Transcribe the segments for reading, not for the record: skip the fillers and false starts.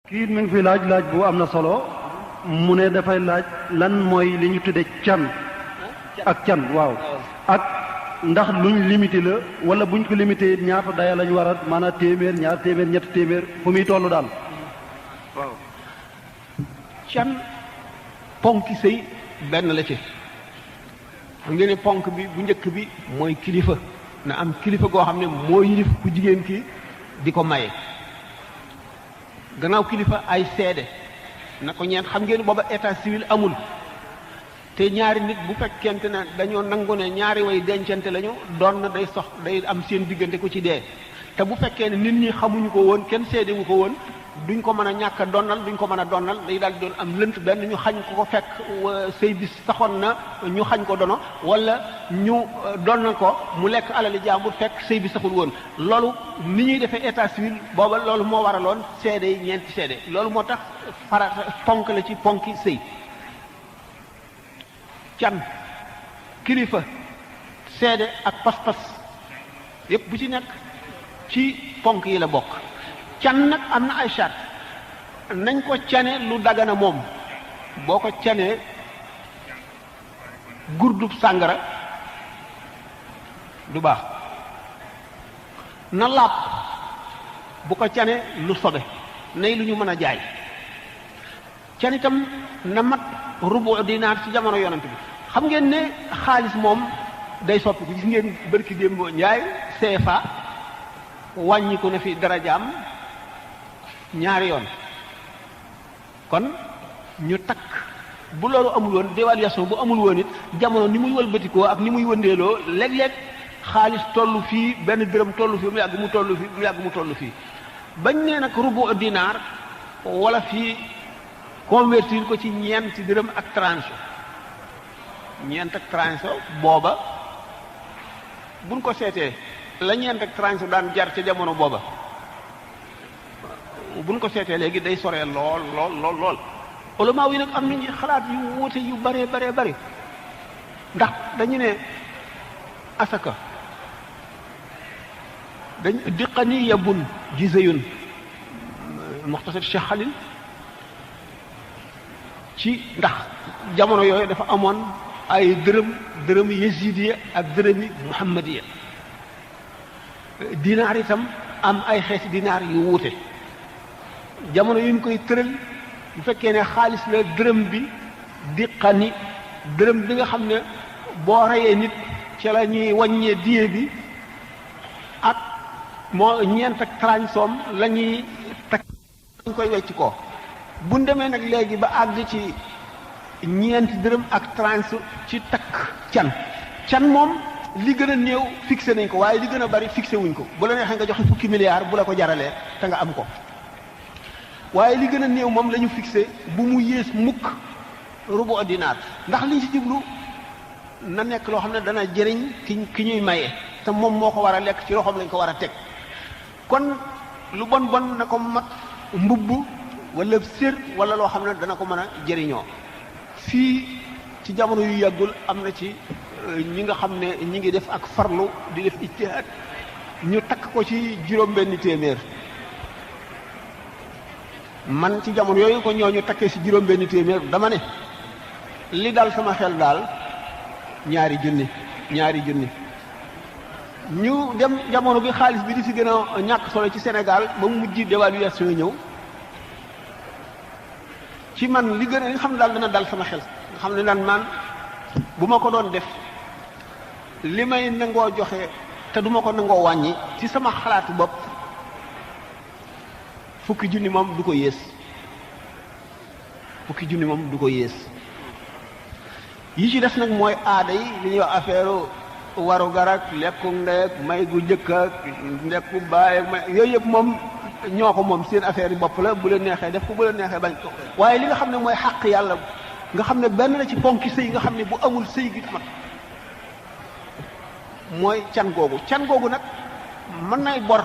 kii mi ngi fi laaj bu am na solo mu ne dafay laaj lan mooy li ñu tudde can ak can waaw ak ndax luñ limité la wala buñ ko limité ñaata daya lañ war a maanaam téeméer ñaar téeméer ñetti téeméer fu muy toll daal. waaw can ponki sëy benn la ci xam ngeen ne ponk bi bu njëkk bi mooy kilifa na am kilifa goo xam ne moo yilif ku jigéen ki di ko maye gannaaw kilifa ay seede na ko ñeent xam ngeen booba état civil amul te ñaari nit bu fekkente ne dañoo nangu ne ñaari way dencante lañu doon na day am seen diggante ku ci dee te bu fekkee ne nit ñi xamuñu ko woon kenn seedewu ko woon duñ ko mën a ñàkk a donnal duñ ko mën a donnal day daal di doon am lënt benn ñu xañ ko fekk sëy bi saxoon na ñu xañ ko dono wala ñu donnal ko mu lekk alali jàmbur fekk sëy bi saxul woon loolu ni ñuy defee état civil booba loolu moo waraloon seede yi ñeenti seede loolu moo tax farata ponk la ci ponki sëy can kilifa seede ak pas-pas yépp bu ci nekk ci ponk yi la bokk can nag am na ay charte nañ ko cane lu dagana moom boo ko canee gurdub sàngara du baax na laab bu ko cane lu sobe nay lu ñu mën a jaay can itam na mat rubu dinaar ci jamono yonent bi xam ngeen ne xaalis moom day soppi ko gis ngeen bërki démboo njaay CFA wàññiku na fi darajaam ñaari yoon kon ñu takk bu loolu amul woon dévaluation bu amul woon it jamono ni muy wëlbatikoo ak ni muy wëndeeloo léeg-léeg xaalis tollu fii benn dërëm tollu fii mu yàgg mu tollu fii mu yàgg mu tollu fii bañ nee nag rubu dinaar wala fii convertir ko ci ñeenti dërëm ak tranche ñeent ak tranche booba buñ ko seetee la ñeent ak tranche daan jar ca jamono booba buñ ko seetee léegi day soree lool ulama yi nag am nañu xalaat yu wuute yu bare ndax dañu ne asaka dañ diqani yabun giseyun muxtasar Cheikh Khalil ci ndax jamono yooyu dafa amoon ay dërëm yasidiya ak dërëmi muhammadiya dinaar itam am ay xeeti dinaar yu wuute jamono yu ñu koy tëral bu fekkee ne xaalis la dërëm bi diqani dërëm bi nga xam ne boo reyee nit ci la ñuy wàññee diye bi ak moo ñeent ak transom la ñuy takk dañ koy wecc ko bu ñu demee nag léegi ba àgg ci ñeenti dërëm ak transe ci takk can moom li gën a néew fixé nañ ko waaye li gën a bari fixé wuñ ko bu la neexee nga joxe fukki milliards bu la ko jaralee te nga am ko waaye li gën a néew moom la ñu fixé bu mu yées mukk rubu dinaar ndax liñ ci jublu na nekk loo xam ne dana jëriñ ki ñuy maye te moom moo ko war a lekk ci loxoom lañ ko war a teg kon lu bon na ko mat mbubb wala sér wala loo xam ne dana ko mën a jëriñoo fii ci jamono yu yàggul am na ci ñi nga xam ne ñi ngi def ak farlu di def ijtihaad ñu takk ko ci juróom-benni téeméer man ci jamono yooyu ko ñooñu takkee ci juróom-benni téeméer dama ne li daal sama xel daal ñaari junni ñu dem jamono bi xaalis bi di ci gën a ñàkk solo ci Sénégal ba mu mujj dévaluation ñëw ci man li gën a li nga xam ne daal dana dal sama xel nga xam ne naan man bu ma ko doon def li may nangoo joxe te du ma ko nangoo wàññi ci sama xalaatu bopp fukki junni moom du ko yées yi ci des nag mooy aada yi li ñuy wax affaire waru garak lekku ndeek may gu jëkk ak ndekku baay ak may yooyu yëpp moom ñoo ko moom seen affaire yi bopp la bu leen neexee def ko bu leen neexee bañ ko waaye li nga xam ne mooy xàq yàlla nga xam ne benn la ci ponki sëy nga xam ne bu amul sëy gi mat mooy can googu nag mën nay bor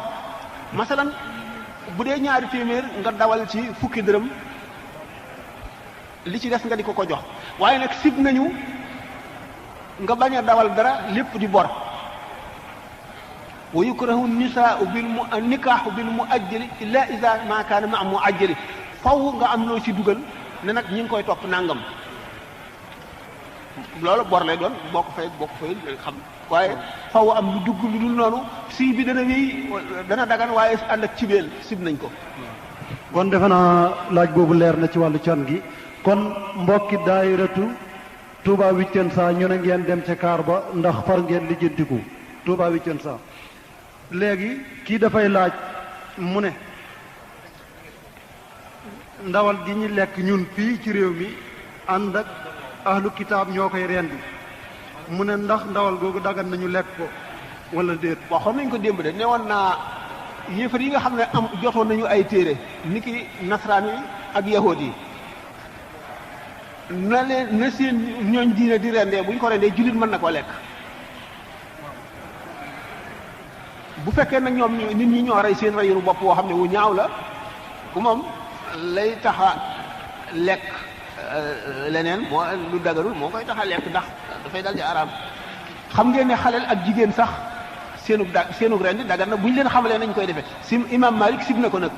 masalan bu dee ñaari téeméer nga dawal ci fukki dërëm li ci des nga di ko jox waaye nag sib nañu nga bañ a dawal dara lépp di bor wa yukrahu nikaahu bil muajjali illa ida ma kaana ma muajjali faw nga am loo ci dugal ne nag ñi ngi koy topp nangam loolu bor lay doon boo ko fay xam waaye faw am lu dugg lu dul noonu si bi dana wéy dana dagan waaye ànd ak cibeel sib nañ ko. kon defe naa laaj boobu leer na ci wàllu can gi kon mbokki daayiratu Touba Vicenza ñu ne ngeen dem ca kaar ba ndax far ngeen lijjantiku Touba Vicenza léegi kii dafay laaj mu ne ndawal gi ñu lekk ñun fii ci réew mi ànd ak ahlu kitaab ñoo koy rendi mu ne ndax ndawal googu dagan nañu lekk ko wala déet. waxoon nañ ko démb de ne woon naa yéefar yi nga xam ne am jotoon nañu ay téere niki nasaraan yi ak yahood yi na leen na seen ñooñ diine di rendee bu ñu ko rendee jullit mën na ko lekk bu fekkee nag ñoom nit ñi ñoo rey seen reyuru bopp woo xam ne wu ñaaw la ku moom lay taxa lekk leneen moo lu dagarul moo koy taxa lekk ndax dafay dal di araam xam ngeen ne xaleel ak jigéen sax seenug rendi dagar na bu ñu leen xamalee nañ koy defee si imam Malik sib na ko nag